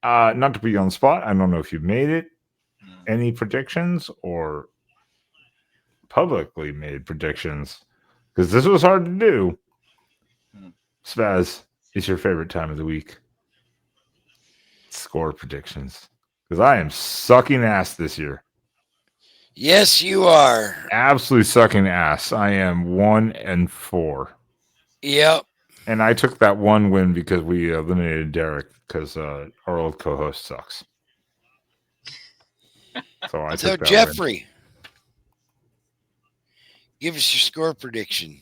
Not to be on the spot, I don't know if you've made it. Hmm. Any predictions or publicly made predictions? Because this was hard to do. Hmm. Spaz, it's your favorite time of the week. Score predictions. Because I am sucking ass this year. Yes, you are. Absolutely sucking ass. I am 1-4. Yep. And I took that one win because we eliminated Derek because our old co-host sucks. So I So, took that win. Jeffrey, give us your score prediction.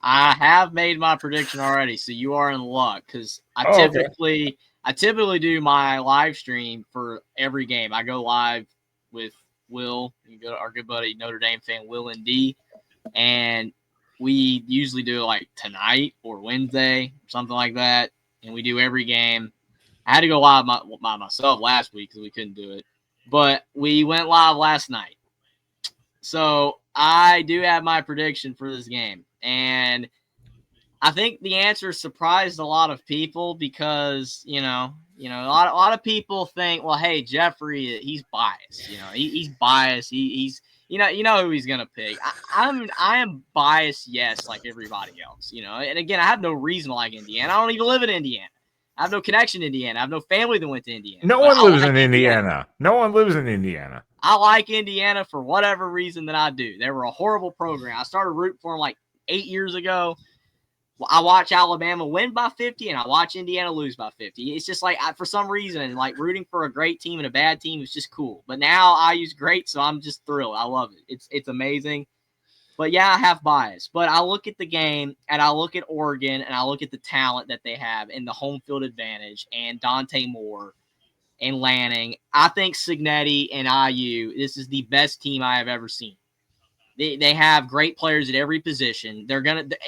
I have made my prediction already, so you are in luck because Okay. I typically do my live stream for every game. I go live with Will, you go to our good buddy Notre Dame fan Will and D, and we usually do it like tonight or Wednesday or something like that, and we do every game. I had to go live by myself last week because we couldn't do it, but we went live last night. So I do have my prediction for this game, and I think the answer surprised a lot of people because a lot of people think, well, hey, Jeffrey, he's biased. He's biased. He's who he's gonna pick. I am biased, yes, like everybody else. And again, I have no reason to like Indiana. I don't even live in Indiana. I have no connection to Indiana. I have no family that went to Indiana. No But one I lives like in Indiana. Indiana. No one lives in Indiana. I like Indiana for whatever reason that I do. They were a horrible program. I started rooting for them like 8 years ago. I watch Alabama win by 50, and I watch Indiana lose by 50. It's just like, for some reason, like rooting for a great team and a bad team is just cool. But now I use great, so I'm just thrilled. I love it. It's amazing. But yeah, I have bias. But I look at the game, and I look at Oregon, and I look at the talent that they have and the home field advantage and Dante Moore and Lanning. I think Signetti and IU, this is the best team I have ever seen. They have great players at every position.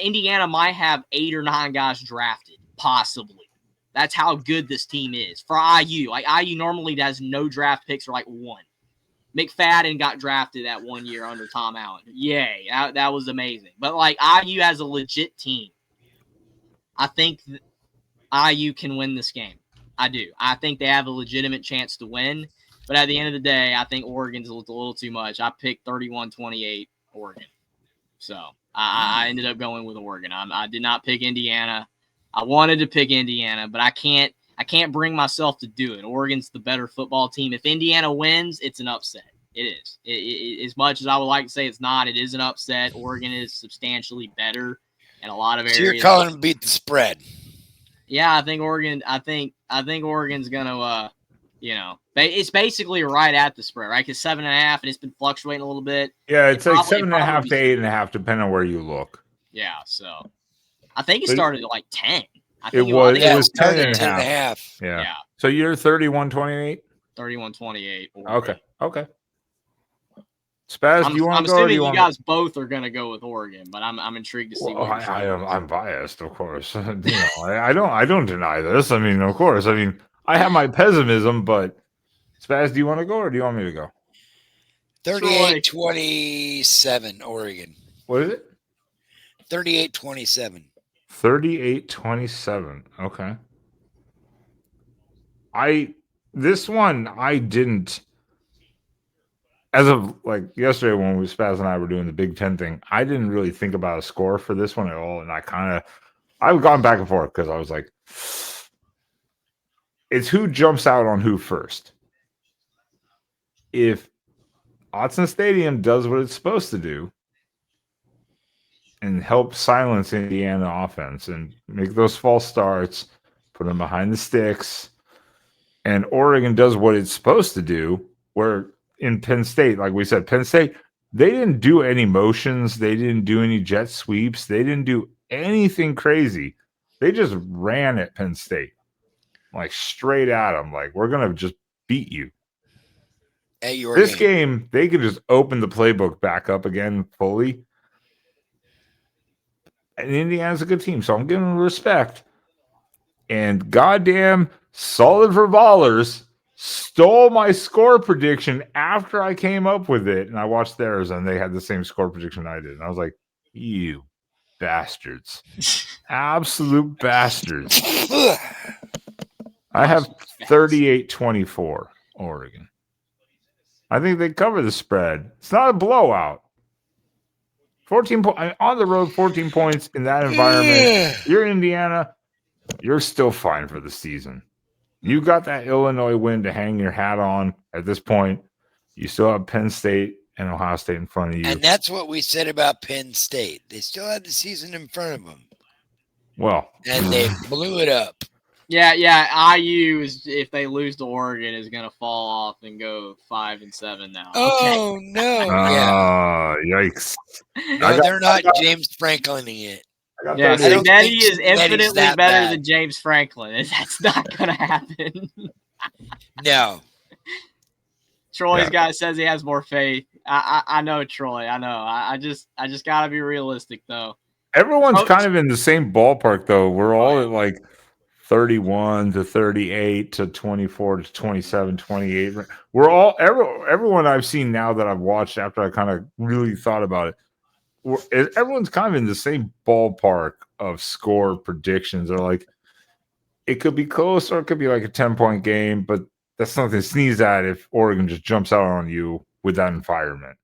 Indiana might have 8 or 9 guys drafted, possibly. That's how good this team is. For IU, like IU normally has no draft picks or like one. McFadden got drafted that 1 year under Tom Allen. Yay, that was amazing. But like IU has a legit team. I think IU can win this game. I do. I think they have a legitimate chance to win. But at the end of the day, I think Oregon's a little too much. I picked 31-28 Oregon. So I ended up going with Oregon. I did not pick Indiana. I wanted to pick Indiana, but I can't bring myself to do it. Oregon's the better football team. If Indiana wins, it's an upset. It is. As much as I would like to say it's not, it is an upset. Oregon is substantially better in a lot of areas. So you're calling them beat the spread. Yeah, I think Oregon. I think Oregon's gonna. It's basically right at the spread, right? Because 7.5, and it's been fluctuating a little bit. Yeah, it's like 7.5 to be 8.5, depending on where you look. Yeah, so I think it started at like 10. It was 10.5. Yeah. So you're 31-28? 31-28. Okay. Spaz, do you want to go? I'm assuming you guys both are going to go with Oregon, but I'm intrigued to see what I'm biased, of course. I don't deny this. I mean, of course. I mean, I have my pessimism, but Spaz, do you want to go or do you want me to go? 38-27 Oregon. What is it? 38-27. 38-27. Okay. This one I didn't, as of like yesterday when Spaz and I were doing the Big Ten thing, I didn't really think about a score for this one at all. And I've gone back and forth because I was like, it's who jumps out on who first. If Autzen Stadium does what it's supposed to do and help silence Indiana offense and make those false starts, put them behind the sticks, and Oregon does what it's supposed to do, where in Penn State, like we said, Penn State, they didn't do any motions. They didn't do any jet sweeps. They didn't do anything crazy. They just ran at Penn State, like straight at them. Like, we're going to just beat you. At your this game, they could just open the playbook back up again fully. And Indiana's a good team, so I'm giving them respect. And goddamn, Solid for Ballers stole my score prediction after I came up with it. And I watched theirs, and they had the same score prediction I did. And I was like, you bastards. Absolute bastards. I have Fast. 38-24 Oregon. I think they cover the spread. It's not a blowout. 14 on the road, 14 points in that environment. You're in Indiana, you're still fine for the season. You got that Illinois win to hang your hat on at this point. You still have Penn State and Ohio State in front of you. And that's what we said about Penn State. They still had the season in front of them. Well, and they blew it up. Yeah. IU is, if they lose to Oregon, is going to fall off and go 5-7 now. Oh no! Yeah. Yikes! No, they're not James Franklining it. Yeah, Cincinnati is Cincinnati's infinitely that better bad. than James Franklin. That's not going to happen. No. Troy's guy says he has more faith. I know, Troy. I know. I just got to be realistic, though. Everyone's kind of in the same ballpark, though. We're all at like 31 to 38 to 24 to 27, 28. We're all everyone I've seen now that I've watched after I kind of really thought about it. Everyone's kind of in the same ballpark of score predictions. They're like, it could be close or it could be like a 10-point game, but that's nothing to sneeze at if Oregon just jumps out on you with that environment.